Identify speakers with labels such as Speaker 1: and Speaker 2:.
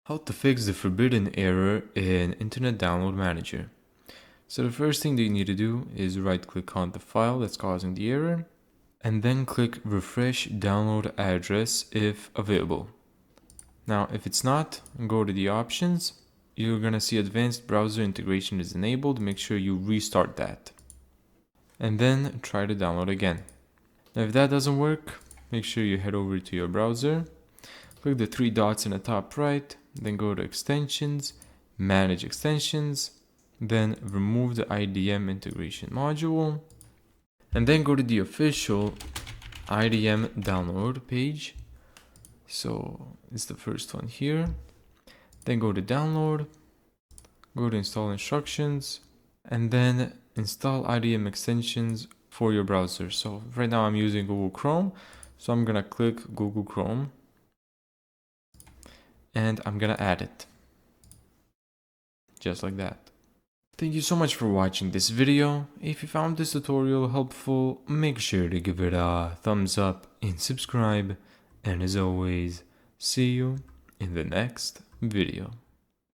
Speaker 1: How to fix the forbidden error in Internet Download Manager. So the first thing that you need to do is right click on the file that's causing the error and then click refresh download address if available. Now if it's not, go to the options. You're gonna see advanced browser integration is enabled. Make sure you restart that and then try to download again. Now if that doesn't work, make sure you head over to your browser, click the three dots in the top right, then go to extensions, manage extensions, then remove the IDM integration module, and then go to the official IDM download page. So it's the first one here. Then go to download, go to install instructions, and then install IDM extensions for your browser. So right now I'm using Google Chrome, so I'm gonna click Google Chrome and I'm gonna add it just like that. Thank you so much for watching this video. If you found this tutorial helpful, make sure to give it a thumbs up and subscribe. And as always, see you in the next video.